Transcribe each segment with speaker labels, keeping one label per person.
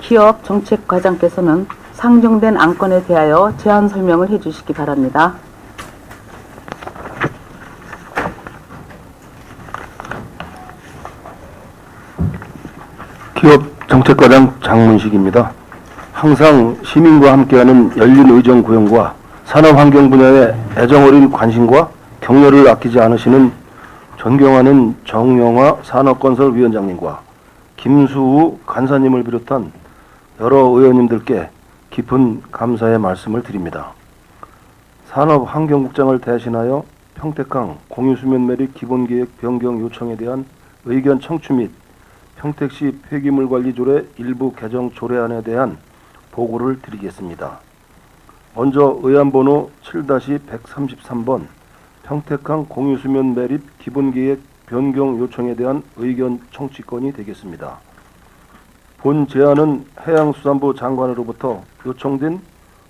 Speaker 1: 기업 정책과장께서는 상정된 안건에 대하여 제안 설명을 해주시기 바랍니다.
Speaker 2: 기업 정책과장 장문식입니다. 항상 시민과 함께하는 열린 의정 구현과 산업환경 분야에 애정어린 관심과 격려를 아끼지 않으시는 존경하는 정영화 산업건설위원장님과 김수우 간사님을 비롯한 여러 의원님들께 깊은 감사의 말씀을 드립니다. 산업환경국장을 대신하여 평택항 공유수면 매립 기본계획 변경 요청에 대한 의견 청취 및 평택시 폐기물관리조례 일부 개정 조례안에 대한 보고를 드리겠습니다. 먼저 의안번호 7-133번 평택항 공유수면 매립 기본계획 변경 요청에 대한 의견 청취건이 되겠습니다. 본 제안은 해양수산부 장관으로부터 요청된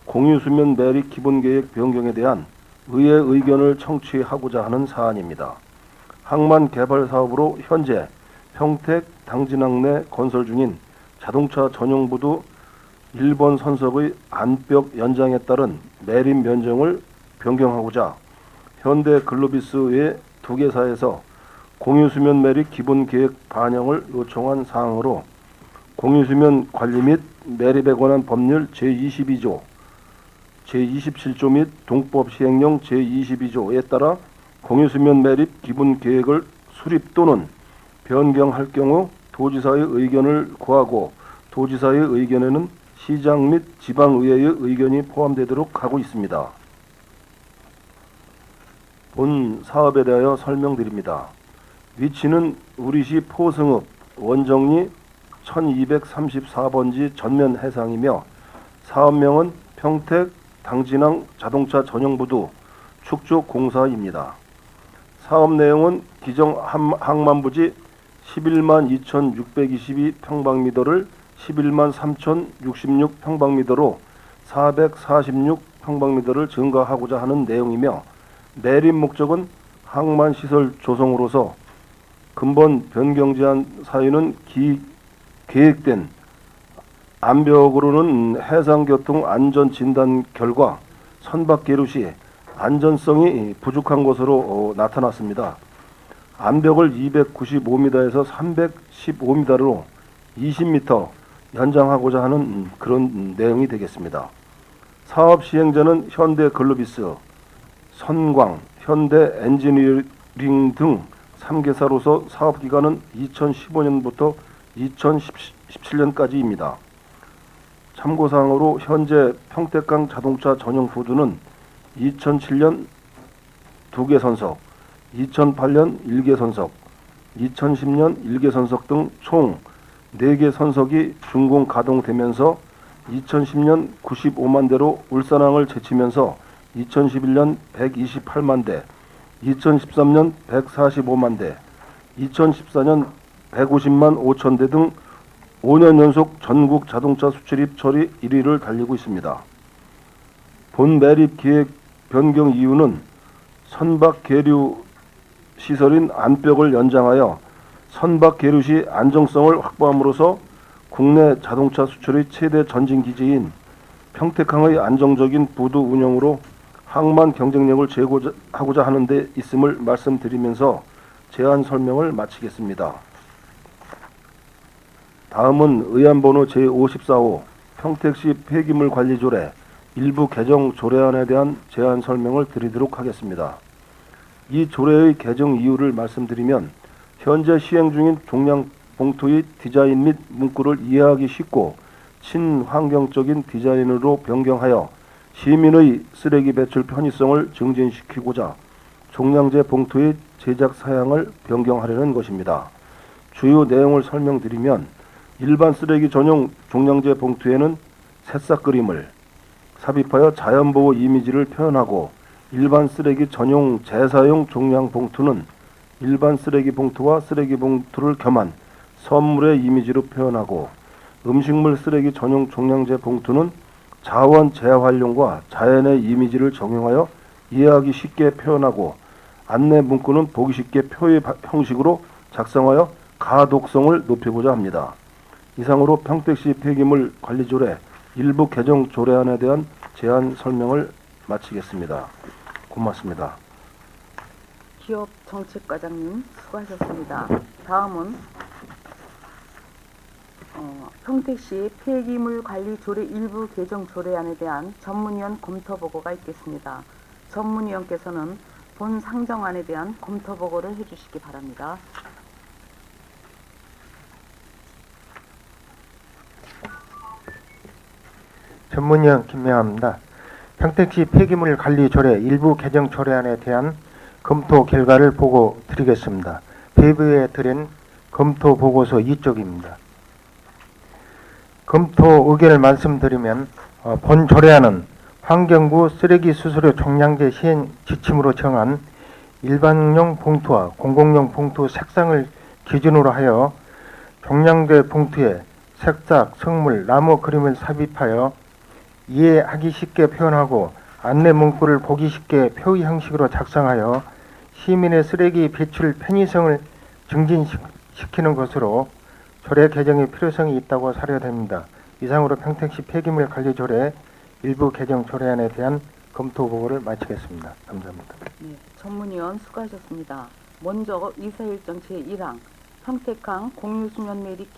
Speaker 2: 공유수면 매립 기본계획 변경에 대한 의회 의견을 청취하고자 하는 사안입니다. 항만 개발 사업으로 현재 평택 당진항 내 건설 중인 자동차 전용부두 1번 선석의 안벽 연장에 따른 매립 면적을 변경하고자 현대 글로비스 외 두 개사에서 공유수면 매립 기본계획 반영을 요청한 사항으로 공유수면 관리 및 매립에 관한 법률 제22조, 제27조 및 동법 시행령 제22조에 따라 공유수면 매립 기본계획을 수립 또는 변경할 경우 도지사의 의견을 구하고 도지사의 의견에는 시장 및 지방의회의 의견이 포함되도록 하고 있습니다. 본 사업에 대하여 설명드립니다. 위치는 우리시 포승읍 원정리 1234번지 전면 해상이며 사업명은 평택 당진항 자동차 전용부두 축조공사입니다. 사업 내용은 기정 항만부지 11만 2,622평방미터를 11만 3,066평방미터로 446평방미터를 증가하고자 하는 내용이며 매립 목적은 항만시설 조성으로서 근본 변경 제한 사유는 계획된 안벽으로는 해상교통 안전진단 결과 선박 계류 시 안전성이 부족한 것으로 나타났습니다. 안벽을 295m에서 315m로 20m 연장하고자 하는 그런 내용이 되겠습니다. 사업 시행자는 현대 글로비스, 선광, 현대 엔지니어링 등 3개사로서 사업 기간은 2015년부터 2017년까지입니다. 참고사항으로 현재 평택항 자동차 전용 부두는 2007년 2개 선석, 2008년 1개 선석, 2010년 1개 선석 등 총 4개 선석이 준공 가동되면서 2010년 95만 대로 울산항을 제치면서 2011년 128만 대, 2013년 145만 대, 2014년 150만 5천 대 등 5년 연속 전국 자동차 수출입 처리 1위를 달리고 있습니다. 본 매립 기획 변경 이유는 선박 계류 시설인 안벽을 연장하여 선박 계류 시 안정성을 확보함으로써 국내 자동차 수출의 최대 전진기지인 평택항의 안정적인 부두 운영으로 항만 경쟁력을 제고하고자 하는 데 있음을 말씀드리면서 제안 설명을 마치겠습니다. 다음은 의안번호 제54호 평택시 폐기물관리조례 일부 개정 조례안에 대한 제안 설명을 드리도록 하겠습니다. 이 조례의 개정 이유를 말씀드리면 현재 시행 중인 종량 봉투의 디자인 및 문구를 이해하기 쉽고 친환경적인 디자인으로 변경하여 시민의 쓰레기 배출 편의성을 증진시키고자 종량제 봉투의 제작 사양을 변경하려는 것입니다. 주요 내용을 설명드리면 일반 쓰레기 전용 종량제 봉투에는 새싹 그림을 삽입하여 자연보호 이미지를 표현하고 일반 쓰레기 전용 재사용 종량 봉투는 일반 쓰레기 봉투와 쓰레기 봉투를 겸한 선물의 이미지로 표현하고 음식물 쓰레기 전용 종량제 봉투는 자원 재활용과 자연의 이미지를 적용하여 이해하기 쉽게 표현하고 안내 문구는 보기 쉽게 표의 형식으로 작성하여 가독성을 높이고자 합니다. 이상으로 평택시 폐기물 관리조례 일부 개정 조례안에 대한 제안 설명을 마치겠습니다. 고맙습니다.
Speaker 1: 기업정책과장님 수고하셨습니다. 다음은 평택시 폐기물 관리 조례 일부 개정 조례안에 대한 전문위원 검토 보고가 있겠습니다. 전문위원께서는 본 상정안에 대한 검토 보고를 해주시기 바랍니다.
Speaker 3: 전문위원 김명합니다. 평택시 폐기물 관리 조례 일부 개정 조례안에 대한 검토 결과를 보고 드리겠습니다. 배부에 드린 검토 보고서 2쪽입니다. 검토 의견을 말씀드리면 본 조례안은 환경부 쓰레기 수수료 총량제 시행 지침으로 정한 일반용 봉투와 공공용 봉투 색상을 기준으로 하여 종량제 봉투에 색작, 성물, 나무 그림을 삽입하여 이해하기 쉽게 표현하고 안내 문구를 보기 쉽게 표의 형식으로 작성하여 시민의 쓰레기 배출 편의성을 증진시키는 것으로 조례 개정의 필요성이 있다고 사료됩니다. 이상으로 평택시 폐기물 관리 조례 일부 개정 조례안에 대한 검토 보고를 마치겠습니다. 감사합니다.
Speaker 1: 네, 전문위원 수고하셨습니다. 먼저 이사일정 제1항 평택항 공유수면 매립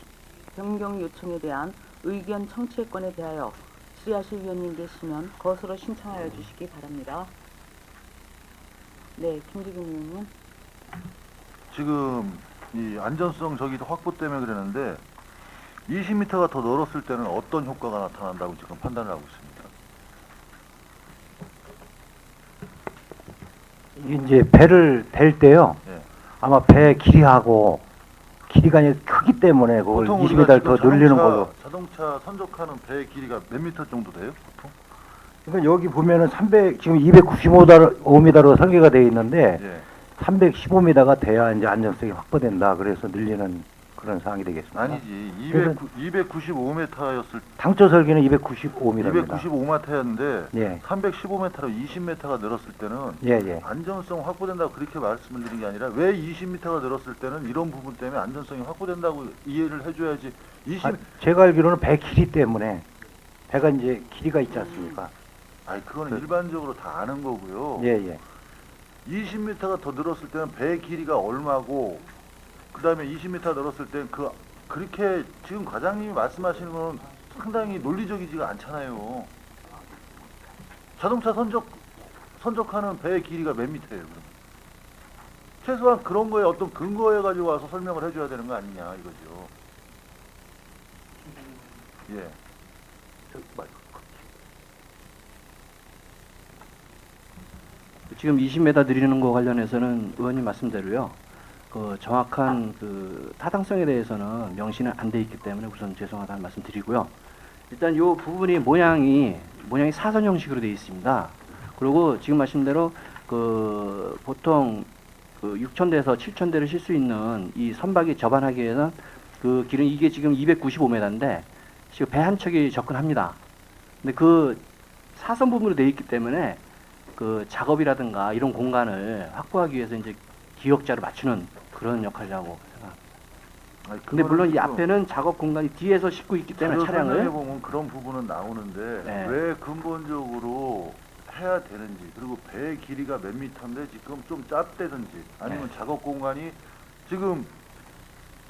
Speaker 1: 변경 요청에 대한 의견 청취권에 대하여 질의하실 위원님 계시면 거수로 신청하여 주시기 바랍니다. 네, 김주경 의원님.
Speaker 4: 지금 이 안전성 저기 확보 때문에 그러는데 20m가 더 늘었을 때는 어떤 효과가 나타난다고 지금 판단을 하고 있습니다.
Speaker 5: 이제 배를 댈 때요.
Speaker 4: 예.
Speaker 5: 아마 배 길이하고 길이가 이제 크기 때문에 그걸
Speaker 4: 보통 우리가
Speaker 5: 20m 더
Speaker 4: 지금
Speaker 5: 늘리는 걸로.
Speaker 4: 자동차 선적하는 배 길이가 몇 미터 정도 돼요? 보통?
Speaker 5: 그러니까 여기 보면은 300 지금 295m로 설계가 되어 있는데
Speaker 4: 예.
Speaker 5: 315m가 돼야 이제 안전성이 확보된다. 그래서 늘리는 그런 사항이 되겠습니다.
Speaker 4: 아니지.
Speaker 5: 그래서
Speaker 4: 295m였을
Speaker 5: 당초 설계는 295m입니다.
Speaker 4: 295m였는데
Speaker 5: 예,
Speaker 4: 315m로 20m가 늘었을 때는
Speaker 5: 예, 예.
Speaker 4: 안전성 확보된다고 그렇게 말씀을 드린 게 아니라 왜 20m가 늘었을 때는 이런 부분 때문에 안전성이 확보된다고 이해를 해줘야지. 20.
Speaker 5: 제가 알기로는 배 길이 때문에 배가 이제 길이가 있지 않습니까?
Speaker 4: 아니 그거는 일반적으로 다 아는 거고요.
Speaker 5: 예, 예.
Speaker 4: 20m가 더 늘었을 때는 배 길이가 얼마고 그 다음에 20m 늘었을 때는 그렇게 지금 과장님이 말씀하시는 건 상당히 논리적이지가 않잖아요. 자동차 선적하는 배의 길이가 몇 미터예요? 그럼? 최소한 그런 거에 어떤 근거해 가지고 와서 설명을 해줘야 되는 거 아니냐 이거죠. 예.
Speaker 6: 지금 20m 늘리는 거 관련해서는 의원님 말씀대로요. 그 정확한 그 타당성에 대해서는 명시는 안 돼 있기 때문에 우선 죄송하다는 말씀 드리고요. 일단 이 부분이 모양이 사선 형식으로 되어 있습니다. 그리고 지금 말씀대로 그 보통 그 6,000대에서 7,000대를 실 수 있는 이 선박이 접안하기 위해서는 그 길은 이게 지금 295m인데 지금 배 한 척이 접근합니다. 근데 그 사선 부분으로 되어 있기 때문에 그 작업이라든가 이런 공간을 확보하기 위해서 이제 기역자를 맞추는 그런 역할이라고 생각합니다.
Speaker 4: 아니,
Speaker 6: 근데 물론 이
Speaker 4: 지금
Speaker 6: 앞에는 작업 공간이 뒤에서 싣고 있기 때문에 차량을
Speaker 4: 보면 그런 부분은 나오는데
Speaker 6: 네.
Speaker 4: 왜 근본적으로 해야 되는지 그리고 배 길이가 몇 미터인데 지금 좀 짧다든지 아니면 작업 공간이 지금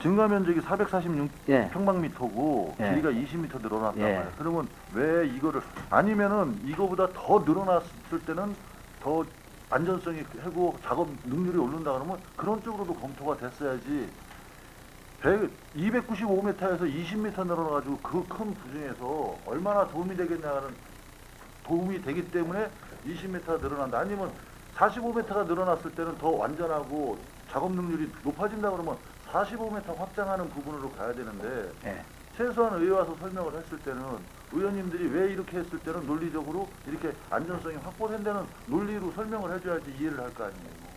Speaker 4: 증가 면적이 446
Speaker 6: 예.
Speaker 4: 평방미터고
Speaker 6: 예.
Speaker 4: 길이가 20m 늘어났단
Speaker 6: 예.
Speaker 4: 말이에요. 그러면 왜 이거를 아니면은 이거보다 더 늘어났을 때는 더 안전성이 하고 작업 능률이 오른다 그러면 그런 쪽으로도 검토가 됐어야지. 295m에서 20m 늘어나가지고 그 큰 부중에서 얼마나 도움이 되겠냐는 도움이 되기 때문에 20m가 늘어난다. 아니면 45m가 늘어났을 때는 더 완전하고 작업 능률이 높아진다 그러면 45m 확장하는 부분으로 가야 되는데
Speaker 6: 예.
Speaker 4: 최소한 의회 와서 설명을 했을 때는 의원님들이 왜 이렇게 했을 때는 논리적으로 이렇게 안전성이 확보된다는 논리로 설명을 해줘야지 이해를 할 거 아니에요.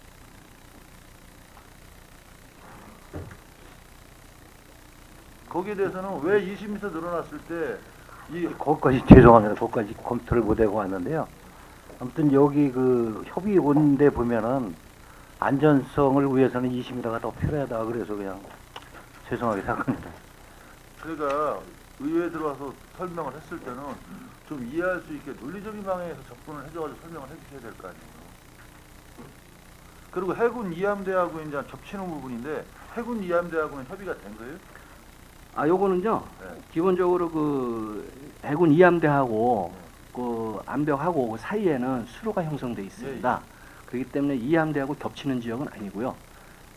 Speaker 4: 거기에 대해서는 왜 20m 늘어났을 때 이
Speaker 5: 거기까지 죄송합니다. 거기까지 검토를 못하고 왔는데요. 아무튼 여기 그 협의 온데 보면은 안전성을 위해서는 20m가 더 필요하다 그래서 그냥 죄송하게 생각합니다.
Speaker 4: 제가 의회에 들어와서 설명을 했을 때는 좀 이해할 수 있게 논리적인 방향에서 접근을 해줘가지고 설명을 해주셔야 될 거 아니에요. 그리고 해군 이함대하고 이제 겹치는 부분인데 해군 이함대하고는 협의가 된 거예요?
Speaker 6: 아, 요거는요.
Speaker 4: 네.
Speaker 6: 기본적으로 그 해군 이함대하고 그 암벽하고 그 사이에는 수로가 형성돼 있습니다. 그렇기 때문에 이함대하고 겹치는 지역은 아니고요.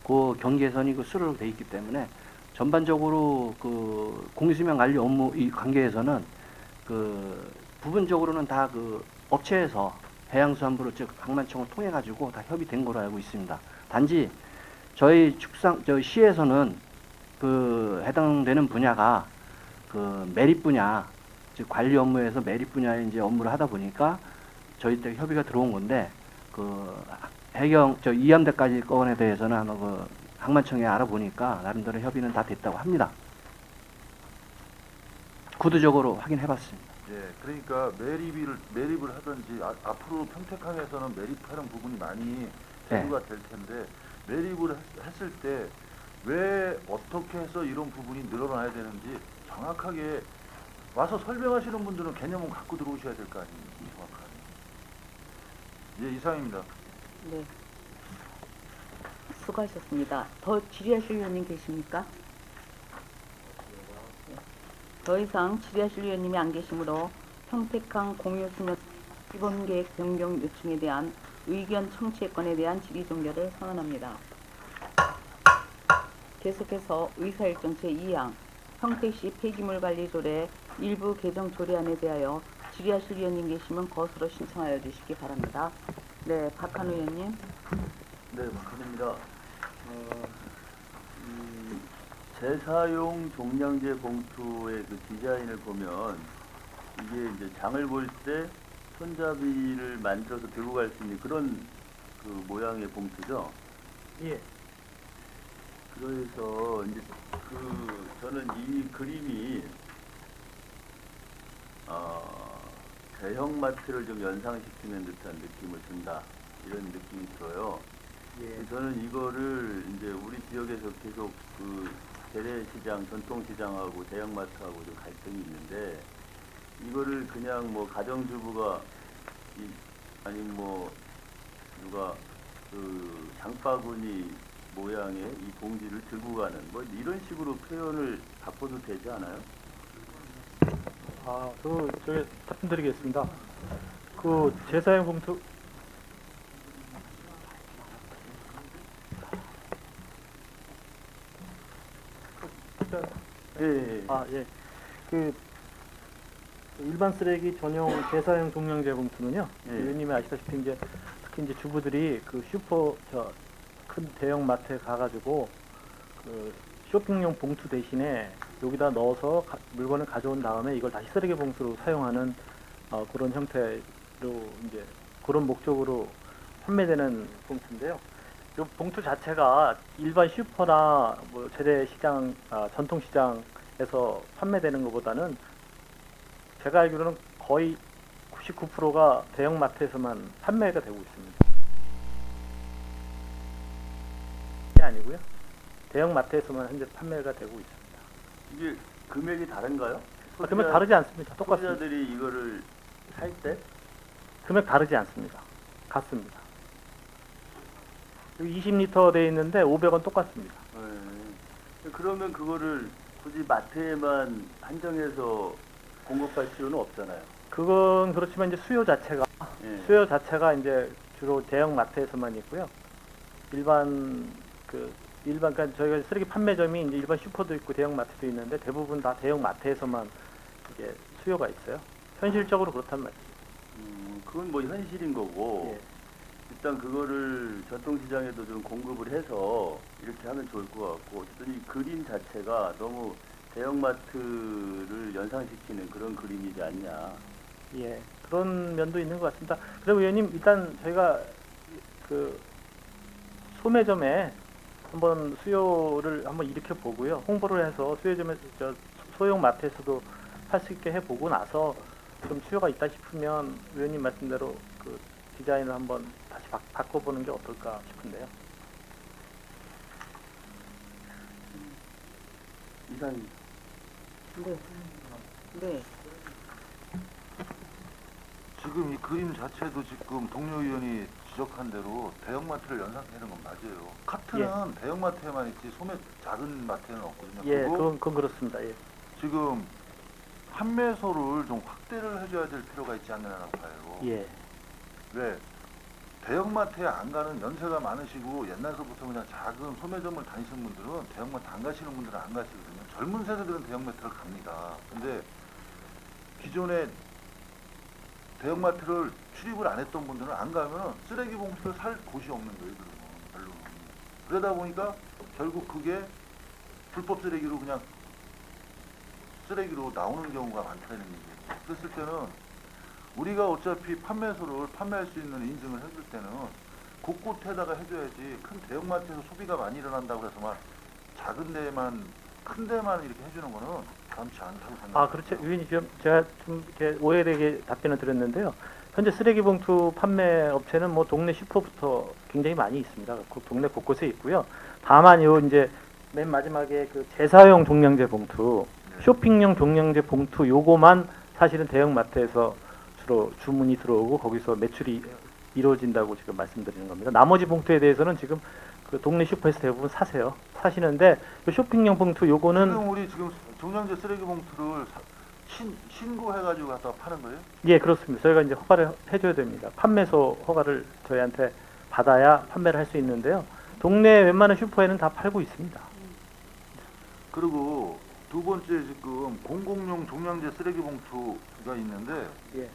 Speaker 6: 그 경계선이 그 수로로 돼 있기 때문에 전반적으로 그 공유수면 관리 업무 이 관계에서는 그 부분적으로는 다 그 업체에서 해양수산부로 즉 항만청을 통해 가지고 다 협의된 거로 알고 있습니다. 단지 저희 시에서는 그 해당되는 분야가 그 매립 분야, 즉 관리 업무에서 매립 분야의 이제 업무를 하다 보니까 저희 때 협의가 들어온 건데 그 이함대까지 건에 대해서는 아마 그 항만청에 알아보니까 나름대로 협의는 다 됐다고 합니다. 구두적으로 확인해봤습니다.
Speaker 4: 예, 그러니까 매립을 하든지 앞으로 평택항에서는 매립하는 부분이 많이 대두가 될 텐데 매립을 했을 때 왜 어떻게 해서 이런 부분이 늘어나야 되는지 정확하게 와서 설명하시는 분들은 개념은 갖고 들어오셔야 될 거 아닙니까? 정확하게. 예, 이상입니다.
Speaker 1: 네. 수고하셨습니다. 더 질의하실 위원님 계십니까? 네. 더 이상 질의하실 위원님이 안 계시므로 평택항 공유수면 기본계획 변경 요청에 대한 의견 청취의 건에 대한 질의 종결을 선언합니다. 계속해서 의사일정 제2항 평택시 폐기물관리조례 일부 개정 조례안에 대하여 질의하실 위원님 계시면 거수로 신청하여 주시기 바랍니다. 네, 박한우 의원님.
Speaker 7: 네, 박한우입니다. 재사용 종량제 봉투의 그 디자인을 보면 이게 이제 장을 볼 때 손잡이를 만들어서 들고 갈 수 있는 그런 그 모양의 봉투죠.
Speaker 3: 예.
Speaker 7: 그래서 이제 저는 이 그림이 대형마트를 좀 연상시키는 듯한 느낌을 준다, 이런 느낌이 들어요.
Speaker 3: 예.
Speaker 7: 저는 이거를 이제 우리 지역에서 계속 그 재래시장, 전통시장하고 대형마트하고 좀 갈등이 있는데, 이거를 그냥 뭐 가정주부가 아니면 뭐 누가 그 장바구니 모양의 이 봉지를 들고 가는 뭐 이런 식으로 표현을 바꿔도 되지 않아요?
Speaker 8: 저기 답변드리겠습니다. 그 재사용 봉투
Speaker 7: 예.
Speaker 8: 그 일반 쓰레기 전용 재사용 종량제 봉투는요.
Speaker 7: 예.
Speaker 8: 의원님이 아시다시피 이제 특히 이제 주부들이 그 큰 대형 마트에 가가지고 그 쇼핑용 봉투 대신에 여기다 넣어서 물건을 가져온 다음에 이걸 다시 쓰레기 봉투로 사용하는 그런 형태로 이제 그런 목적으로 판매되는 봉투인데요. 이 봉투 자체가 일반 슈퍼나 뭐 재래시장, 전통시장에서 판매되는 것보다는 제가 알기로는 거의 99%가 대형마트에서만 판매가 되고 있습니다. 아니고요. 대형마트에서만 현재 판매가 되고 있습니다.
Speaker 7: 이게 금액이 다른가요?
Speaker 8: 금액 다르지 않습니다. 똑같습니다.
Speaker 7: 소비자들이 이거를 살 때?
Speaker 8: 금액 다르지 않습니다. 같습니다. 여기 20리터 돼 있는데 500원 똑같습니다.
Speaker 7: 네. 그러면 그거를 굳이 마트에만 한정해서 공급할 필요는 없잖아요.
Speaker 8: 그건 그렇지만 이제 수요 자체가 이제 주로 대형마트에서만 있고요. 그러니까 저희가 쓰레기 판매점이 이제 일반 슈퍼도 있고 대형마트도 있는데 대부분 다 대형마트에서만 이게 수요가 있어요. 현실적으로 그렇단 말이죠.
Speaker 7: 그건 뭐 현실인 거고,
Speaker 8: 예.
Speaker 7: 일단 그거를 전통시장에도 좀 공급을 해서 이렇게 하면 좋을 것 같고, 어쨌든 이 그림 자체가 너무 대형마트를 연상시키는 그런 그림이지 않냐.
Speaker 8: 예, 그런 면도 있는 것 같습니다. 그리고 의원님, 일단 저희가 그 소매점에 한번 수요를 한번 일으켜 보고요. 홍보를 해서 소형 마트에서도 할 수 있게 해보고 나서 좀 수요가 있다 싶으면 의원님 말씀대로 그 디자인을 한번 다시 바꿔보는 게 어떨까 싶은데요.
Speaker 7: 이상입니다.
Speaker 1: 네. 네.
Speaker 4: 지금 이 그림 자체도 지금 동료 의원이 지적한 대로 대형마트를 연상되는 건 맞아요. 카트는 대형마트에만 있지 소매 작은 마트에는 없거든요.
Speaker 8: 예,
Speaker 4: 그리고
Speaker 8: 그건 그렇습니다. 예.
Speaker 4: 지금 판매소를 좀 확대를 해줘야 될 필요가 있지 않느냐 봐요.
Speaker 8: 예.
Speaker 4: 왜? 대형마트에 안 가는 연세가 많으시고 옛날서부터 그냥 작은 소매점을 다니시는 분들은 대형마트 안 가시는 분들은 안 가시거든요. 젊은 세대들은 대형마트를 갑니다. 근데 기존에 대형마트를 출입을 안 했던 분들은 안 가면 쓰레기 봉투를 살 곳이 없는 거예요. 그러면 별로. 그러다 보니까 결국 그게 불법 쓰레기로 그냥 쓰레기로 나오는 경우가 많다는 얘기예요. 그랬을 때는 우리가 어차피 판매소를 판매할 수 있는 인증을 해줄 때는 곳곳에다가 해줘야지. 큰 대형마트에서 소비가 많이 일어난다고 해서만 작은 데만 큰 데만 이렇게 해주는 거는 감치 않다고 생각합니다.
Speaker 8: 아, 그렇죠. 의원님, 제가 좀 이렇게 오해되게 답변을 드렸는데요. 현재 쓰레기 봉투 판매 업체는 뭐 동네 슈퍼부터 굉장히 많이 있습니다. 그 동네 곳곳에 있고요. 다만 요 이제 맨 마지막에 그 재사용 종량제 봉투, 쇼핑용 종량제 봉투 요거만 사실은 대형마트에서 주로 주문이 들어오고 거기서 매출이 이루어진다고 지금 말씀드리는 겁니다. 나머지 봉투에 대해서는 지금 그 동네 슈퍼에서 대부분 사시는데 그 쇼핑용 봉투 요거는
Speaker 4: 지금 우리 지금 종량제 쓰레기 봉투를 신고해가지고 갖다 파는 거예요?
Speaker 8: 예, 그렇습니다. 저희가 이제 허가를 해줘야 됩니다. 판매소 허가를 저희한테 받아야 판매를 할 수 있는데요. 동네 웬만한 슈퍼에는 다 팔고 있습니다.
Speaker 4: 그리고 두 번째 지금 공공용 종량제 쓰레기 봉투가 있는데
Speaker 8: 예.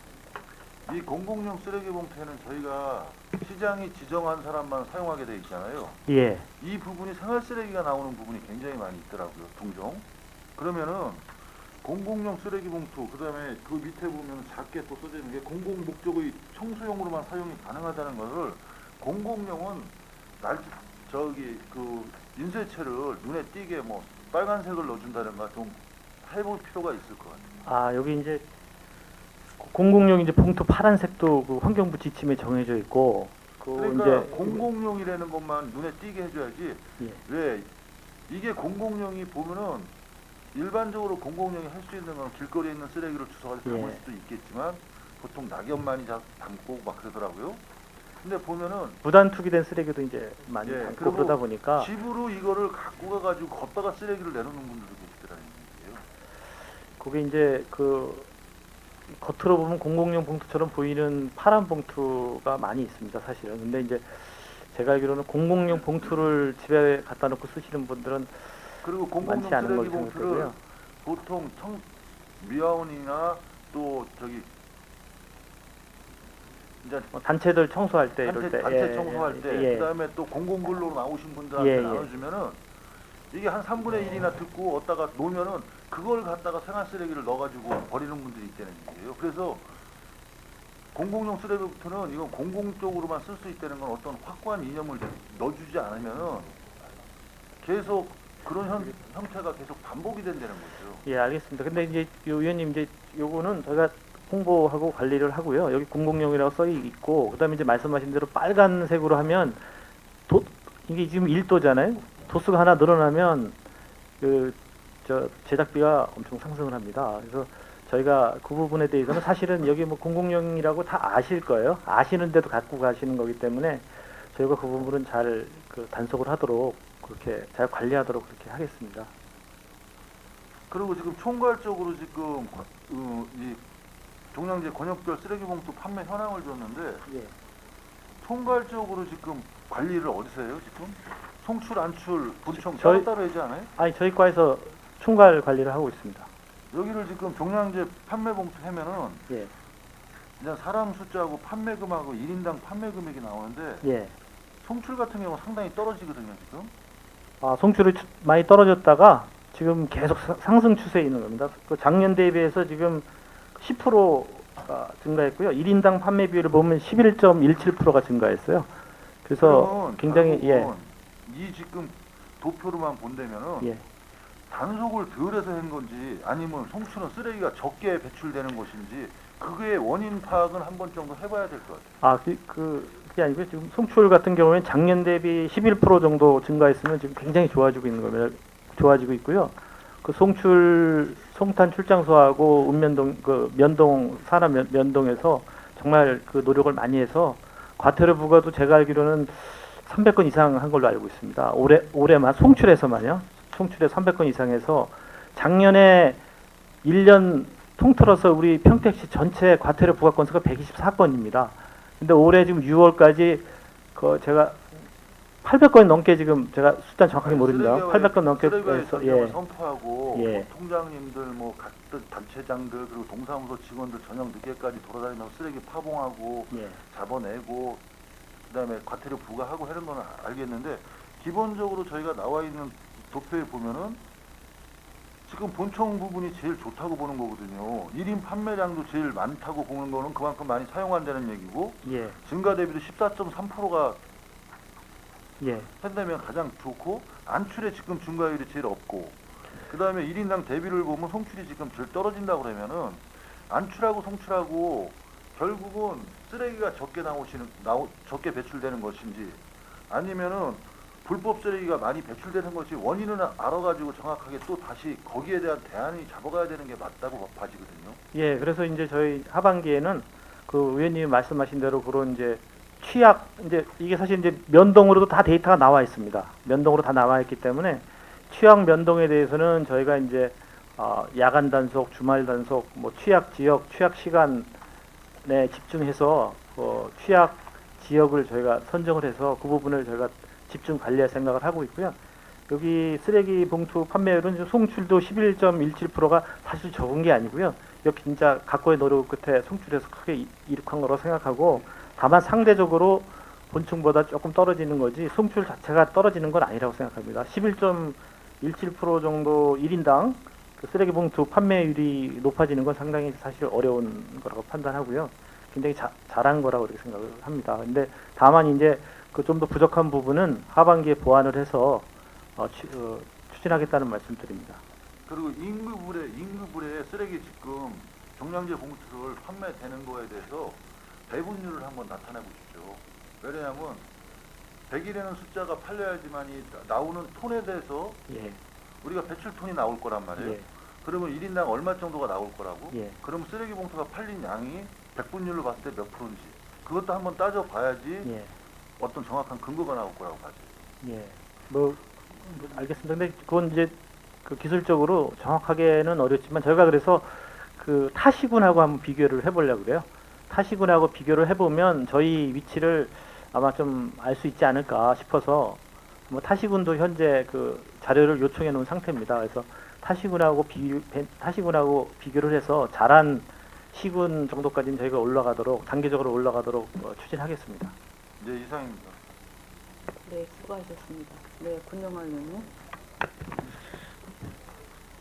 Speaker 4: 이 공공용 쓰레기 봉투에는 저희가 시장이 지정한 사람만 사용하게 돼 있잖아요.
Speaker 8: 예.
Speaker 4: 이 부분이 생활 쓰레기가 나오는 부분이 굉장히 많이 있더라고요. 종종. 그러면은 공공용 쓰레기 봉투 그다음에 그 밑에 보면 작게 또 써져 있는 게 공공 목적의 청소용으로만 사용이 가능하다는 것을 공공용은 저기 그 인쇄체를 눈에 띄게 뭐 빨간색을 넣어준다든가 좀 해볼 필요가 있을 것 같아요.
Speaker 8: 아, 여기 이제 공공용 이제 봉투 파란색도 그 환경부 지침에 정해져 있고 그
Speaker 4: 그러니까
Speaker 8: 이제
Speaker 4: 공공용이라는 것만 눈에 띄게 해줘야지.
Speaker 8: 예.
Speaker 4: 왜 이게 공공용이 보면은 일반적으로 공공용이 할 수 있는 건 길거리에 있는 쓰레기를 주워가지고 담을
Speaker 8: 예.
Speaker 4: 수도 있겠지만 보통 낙엽만이 담고 막 그러더라고요. 근데 보면은
Speaker 8: 무단 투기된 쓰레기도 이제 많이
Speaker 4: 예,
Speaker 8: 담고
Speaker 4: 그리고
Speaker 8: 그러다 보니까
Speaker 4: 집으로 이거를 갖고 가가지고 걷다가 쓰레기를 내놓는 분들도 계시더라는 얘기예요.
Speaker 8: 그게 이제 그 겉으로 보면 공공용 봉투처럼 보이는 파란 봉투가 많이 있습니다, 사실은. 근데 이제 제가 알기로는 공공용 봉투를 집에 갖다 놓고 쓰시는 분들은
Speaker 4: 그리고 공공용
Speaker 8: 많지 않은
Speaker 4: 쓰레기
Speaker 8: 걸로
Speaker 4: 봉투를
Speaker 8: 생각되고요.
Speaker 4: 보통 미화원이나 또 저기 이제
Speaker 8: 뭐 단체들 청소할 때 이럴 때
Speaker 4: 단체
Speaker 8: 예,
Speaker 4: 청소할 때
Speaker 8: 예.
Speaker 4: 그다음에 또 공공근로 나오신 분들한테
Speaker 8: 예, 예.
Speaker 4: 나눠주면은 이게 한 3분의 1이나 듣고 얻다가 놓으면은 그걸 갖다가 생활 쓰레기를 넣어가지고 버리는 분들이 있다는 얘기예요. 그래서 공공용 쓰레기부터는 이건 공공적으로만 쓸 수 있다는 건 어떤 확고한 이념을 넣어주지 않으면은 계속 그런 형태가 계속 반복이 된다는 거죠.
Speaker 8: 예, 알겠습니다. 근데 이제 요 의원님 이제 요거는 저희가 홍보하고 관리를 하고요. 여기 공공용이라고 써 있고 그다음에 이제 말씀하신 대로 빨간색으로 하면 이게 지금 1도잖아요. 도수가 하나 늘어나면 저 제작비가 엄청 상승을 합니다. 그래서 저희가 그 부분에 대해서는 사실은 여기 뭐 공공용이라고 다 아실 거예요. 아시는데도 갖고 가시는 거기 때문에 저희가 그 부분은 잘 그 단속을 하도록 그렇게 잘 관리하도록 그렇게 하겠습니다.
Speaker 4: 그리고 지금 총괄적으로 지금 이 종량제 권역별 쓰레기 봉투 판매 현황을 줬는데
Speaker 8: 예.
Speaker 4: 총괄적으로 지금 관리를 어디서 해요 지금? 송출, 안출, 분청
Speaker 8: 저희-
Speaker 4: 따로 하지 않아요?
Speaker 8: 아니 저희 과에서 총괄 관리를 하고 있습니다.
Speaker 4: 여기를 지금 종량제 판매 봉투 하면은
Speaker 8: 예.
Speaker 4: 그냥 사람 숫자하고 판매금하고 1인당 판매 금액이 나오는데
Speaker 8: 예.
Speaker 4: 송출 같은 경우는 상당히 떨어지거든요 지금.
Speaker 8: 아, 송출이 많이 떨어졌다가 지금 계속 상승 추세에 있는 겁니다. 그 작년 대비해서 지금 10%가 증가했고요. 1인당 판매 비율을 보면 11.17%가 증가했어요. 그래서
Speaker 4: 그러면
Speaker 8: 굉장히
Speaker 4: 결국은 이 지금 도표로만 본다면은
Speaker 8: 예.
Speaker 4: 단속을 덜 해서 한 건지 아니면 송출은 쓰레기가 적게 배출되는 것인지 그게 원인 파악은 한 번 정도 해봐야 될 것 같아요.
Speaker 8: 그게 아니고요. 지금 송출 같은 경우에는 작년 대비 11% 정도 증가했으면 지금 굉장히 좋아지고 있는 겁니다. 좋아지고 있고요. 그 송탄 출장소하고 읍면동 그 면동 산업 면동에서 정말 그 노력을 많이 해서 과태료 부과도 제가 알기로는 300건 이상 한 걸로 알고 있습니다. 올해만 송출해서만요. 송출에 300건 이상해서 작년에 1년 통틀어서 우리 평택시 전체 과태료 부과 건수가 124건입니다. 근데 올해 지금 6월까지 그 제가 800건 넘게 지금 제가 숫자 정확하게 모릅니다. 800건 넘게 해서
Speaker 4: 예. 선포하고
Speaker 8: 예.
Speaker 4: 뭐 통장님들 뭐 각들 단체장들 그리고 동사무소 직원들 저녁 늦게까지 돌아다니면서 쓰레기 파봉하고
Speaker 8: 예.
Speaker 4: 잡아내고 그다음에 과태료 부과하고 하는 건 알겠는데 기본적으로 저희가 나와 있는 도표에 보면은 지금 본청 부분이 제일 좋다고 보는 거거든요. 1인 판매량도 제일 많다고 보는 거는 그만큼 많이 사용한다는 얘기고
Speaker 8: 예.
Speaker 4: 증가 대비도 14.3%가
Speaker 8: 예.
Speaker 4: 한다면 가장 좋고 안출에 지금 증가율이 제일 없고 그 다음에 1인당 대비를 보면 송출이 지금 제일 떨어진다고 그러면은 안출하고 송출하고 결국은 쓰레기가 적게 배출되는 것인지 아니면은 불법 쓰레기가 많이 배출되는 것이 원인을 알아가지고 정확하게 또 다시 거기에 대한 대안이 잡아가야 되는 게 맞다고 봐지거든요.
Speaker 8: 예, 그래서 이제 저희 하반기에는 그 의원님이 말씀하신 대로 그런 이제 취약 이제 이게 사실 이제 면동으로도 다 데이터가 나와 있습니다. 면동으로 다 나와 있기 때문에 취약 면동에 대해서는 저희가 이제 야간 단속, 주말 단속, 뭐 취약 지역, 취약 시간에 집중해서 취약 지역을 저희가 선정을 해서 그 부분을 저희가 집중 관리할 생각을 하고 있고요. 여기 쓰레기 봉투 판매율은 송출도 11.17%가 사실 적은 게 아니고요. 여기 진짜 각고의 노력 끝에 송출해서 크게 이룩한 거라고 생각하고 다만 상대적으로 본층보다 조금 떨어지는 거지 송출 자체가 떨어지는 건 아니라고 생각합니다. 11.17% 정도 1인당 그 쓰레기 봉투 판매율이 높아지는 건 상당히 사실 어려운 거라고 판단하고요. 굉장히 잘한 거라고 이렇게 생각을 합니다. 근데 다만 이제 그 좀 더 부족한 부분은 하반기에 보완을 해서 추진하겠다는 말씀드립니다.
Speaker 4: 그리고 인구불에 쓰레기 지금 종량제 봉투를 판매되는 거에 대해서 배분율을 한번 나타내 보십시오. 왜냐하면 100일에는 숫자가 팔려야지만이 나오는 톤에 대해서
Speaker 8: 예.
Speaker 4: 우리가 배출톤이 나올 거란 말이에요.
Speaker 8: 예.
Speaker 4: 그러면 1인당 얼마 정도가 나올 거라고?
Speaker 8: 예.
Speaker 4: 그러면 쓰레기 봉투가 팔린 양이 백분율로 봤을 때 몇 프로인지 그것도 한번 따져봐야지
Speaker 8: 예.
Speaker 4: 어떤 정확한 근거가 나올 거라고 봐죠.
Speaker 8: 예. 뭐 알겠습니다. 근데 그건 이제 그 기술적으로 정확하게는 어렵지만 저희가 그래서 그 타시군하고 한번 비교를 해보려고 그래요. 타시군하고 비교를 해보면 저희 위치를 아마 좀 알 수 있지 않을까 싶어서 뭐 타시군도 현재 그 자료를 요청해 놓은 상태입니다. 그래서 타시군하고 비교를 해서 잘한 시군 정도까지는 저희가 올라가도록 단계적으로 올라가도록 추진하겠습니다.
Speaker 4: 이제 이상입니다.
Speaker 1: 네, 수고하셨습니다. 네, 군영화 의원님.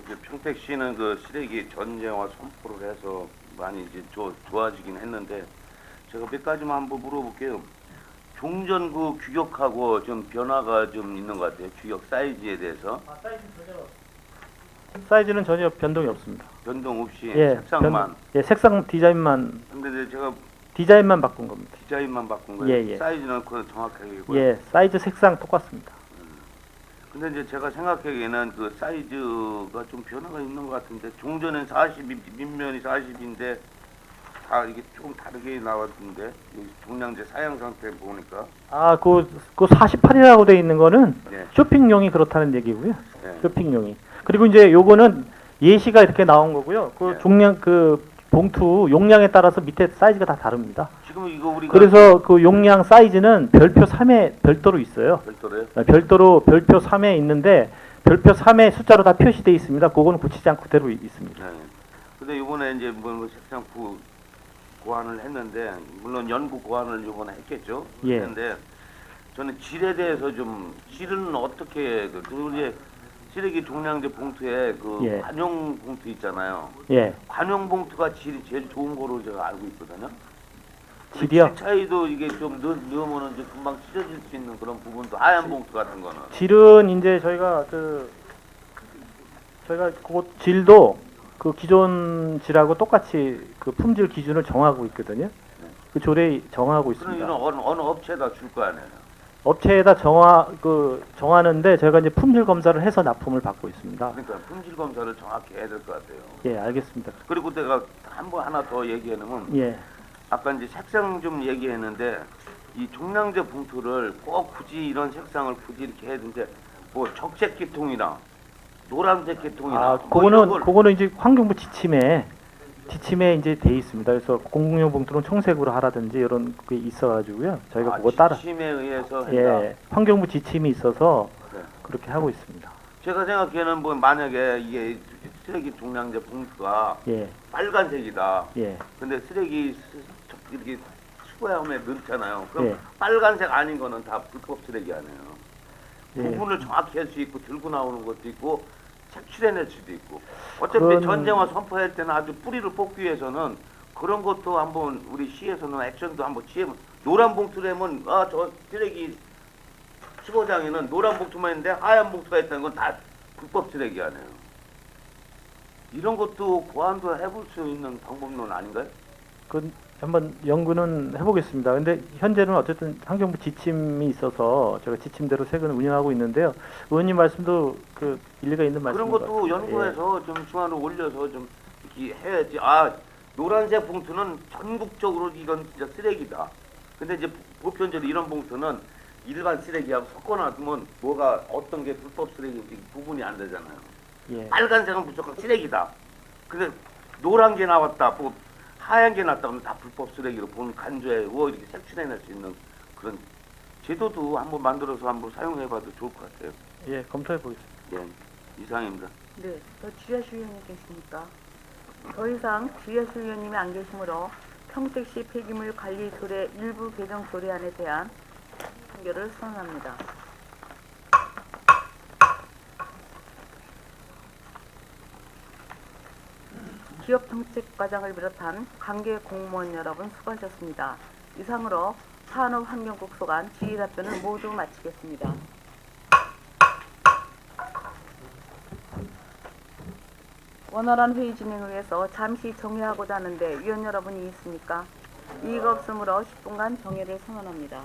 Speaker 9: 이제 평택시는 그 쓰레기 전쟁화 선포를 해서 많이 이제 좋아지긴 했는데 제가 몇 가지만 한번 물어볼게요. 종전 그 규격하고 좀 변화가 좀 있는 것 같아요. 규격 사이즈에 대해서.
Speaker 8: 사이즈는 전혀 변동이 없습니다.
Speaker 9: 변동 없이
Speaker 8: 예,
Speaker 9: 색상만.
Speaker 8: 색상 디자인만
Speaker 9: 근데 이제 제가
Speaker 8: 디자인만 바꾼 겁니다.
Speaker 9: 디자인만 바꾼 거예요.
Speaker 8: 예, 예.
Speaker 9: 사이즈는 그건 정확하게고요.
Speaker 8: 예, 사이즈 색상 똑같습니다.
Speaker 9: 근데 이제 제가 생각하기에는 그 사이즈가 좀 변화가 있는 것 같은데 종전은 40이 밑면이 40인데 다 이게 조금 다르게 나왔는데 여기 종량제 사양 상태 보니까
Speaker 8: 그 48이라고 돼 있는 거는
Speaker 9: 네.
Speaker 8: 쇼핑용이 그렇다는 얘기고요.
Speaker 9: 네.
Speaker 8: 쇼핑용이. 그리고 이제 요거는 예시가 이렇게 나온 거고요. 그
Speaker 9: 네.
Speaker 8: 종량 그 봉투 용량에 따라서 밑에 사이즈가 다 다릅니다.
Speaker 9: 지금 이거 우리가
Speaker 8: 그래서 그 용량 사이즈는 별표 3에 별도로 있어요.
Speaker 9: 별도로요?
Speaker 8: 별도로 별표 3에 있는데 별표 3에 숫자로 다 표시되어 있습니다. 그거는 고치지 않고 그대로 있습니다.
Speaker 9: 네. 근데 이번에 이제 뭐 색상 고안을 했는데 물론 연구 고안을 이번에 했겠죠.
Speaker 8: 예.
Speaker 9: 그런데 저는 질에 대해서 좀 질은 어떻게 그리고 이제 쓰레기 종량제 봉투에 그
Speaker 8: 예.
Speaker 9: 관용 봉투 있잖아요.
Speaker 8: 예.
Speaker 9: 관용 봉투가 질이 제일 좋은 거로 제가 알고 있거든요.
Speaker 8: 질이요?
Speaker 9: 질 차이도 이게 좀 넣으면은 좀 금방 찢어질 수 있는 그런 부분도 하얀 봉투 같은 거는.
Speaker 8: 질은 이제 저희가 그 질도 그 기존 질하고 똑같이 그 품질 기준을 정하고 있거든요. 그 조례 정하고
Speaker 9: 그럼
Speaker 8: 있습니다.
Speaker 9: 이런 어느 업체에다 줄 거 아니에요.
Speaker 8: 업체에다 정하는데 저희가 이제 품질 검사를 해서 납품을 받고 있습니다.
Speaker 9: 그러니까 품질 검사를 정확히 해야 될 것 같아요.
Speaker 8: 예, 알겠습니다.
Speaker 9: 그리고 내가 한 번 하나 더 얘기하면
Speaker 8: 예,
Speaker 9: 아까 이제 색상 좀 얘기했는데 이 종량제 봉투를 꼭 굳이 이런 색상을 굳이 이렇게 해야 되는데 뭐 적색 계통이나 노란색 계통이나
Speaker 8: 아,
Speaker 9: 뭐 이런 걸
Speaker 8: 그거는 이제 환경부 지침에 이제 돼 있습니다. 그래서 공공용 봉투는 청색으로 하라든지 이런 게 있어가지고요. 저희가 그거 따라
Speaker 9: 지침에 의해서 한다.
Speaker 8: 예, 환경부 지침이 있어서
Speaker 9: 네.
Speaker 8: 그렇게 하고 있습니다.
Speaker 9: 제가 생각에는 뭐 만약에 이게 쓰레기 종량제 봉투가
Speaker 8: 예,
Speaker 9: 빨간색이다.
Speaker 8: 예,
Speaker 9: 근데 쓰레기 이렇게 수거함에 넣잖아요. 그럼
Speaker 8: 예.
Speaker 9: 빨간색 아닌 거는 다 불법 쓰레기 아니에요.
Speaker 8: 예.
Speaker 9: 구분을 정확히 할 수 있고 들고 나오는 것도 있고 색출해낼 수도 있고 어차피
Speaker 8: 그건-
Speaker 9: 전쟁화 선포할 때는 아주 뿌리를 뽑기 위해서는 그런 것도 한번 우리 시에서는 액션도 한번 취해면 노란 봉투라면 저 쓰레기 수거장에는 노란 봉투만 있는데 하얀 봉투가 있다는 건 다 불법 쓰레기 아니에요. 이런 것도 보완도 해볼 수 있는 방법론 아닌가요?
Speaker 8: 그 한번 연구는 해보겠습니다. 근데 현재는 어쨌든 환경부 지침이 있어서 제가 지침대로 세금 운영하고 있는데요. 의원님 말씀도 그 일리가 있는 말씀인
Speaker 9: 그런
Speaker 8: 것
Speaker 9: 것도
Speaker 8: 같습니다.
Speaker 9: 연구해서 좀 중앙으로 올려서 좀 이렇게 해야지. 노란색 봉투는 전국적으로 이건 진짜 쓰레기다. 근데 이제 보편적으로 이런 봉투는 일반 쓰레기하고 섞어놔두면 뭐가 어떤 게 불법 쓰레기인지 구분이 안 되잖아요.
Speaker 8: 예.
Speaker 9: 빨간색은 무조건 쓰레기다. 근데 노란 게 나왔다, 뭐 하얀 게 나왔다 그러면 다 불법 쓰레기로 본 간주해 이렇게 색출해낼 수 있는 그런 제도도 한번 만들어서 한번 사용해봐도 좋을 것 같아요.
Speaker 8: 예, 검토해 보겠습니다.
Speaker 9: 예, 이상입니다.
Speaker 1: 네, 지하실 위원님 계십니까? 더 이상 지하실 위원님이 안 계시므로 평택시 폐기물 관리 조례 일부 개정 조례안에 대한 판결을 선언합니다. 기업 정책과장을 비롯한 관계 공무원 여러분 수고하셨습니다. 이상으로 산업환경국 소관 질의답변을 모두 마치겠습니다. 원활한 회의 진행을 위해서 잠시 정회하고자 하는데 위원 여러분이 있습니까? 이의가 없으므로 10분간 정회를 선언합니다.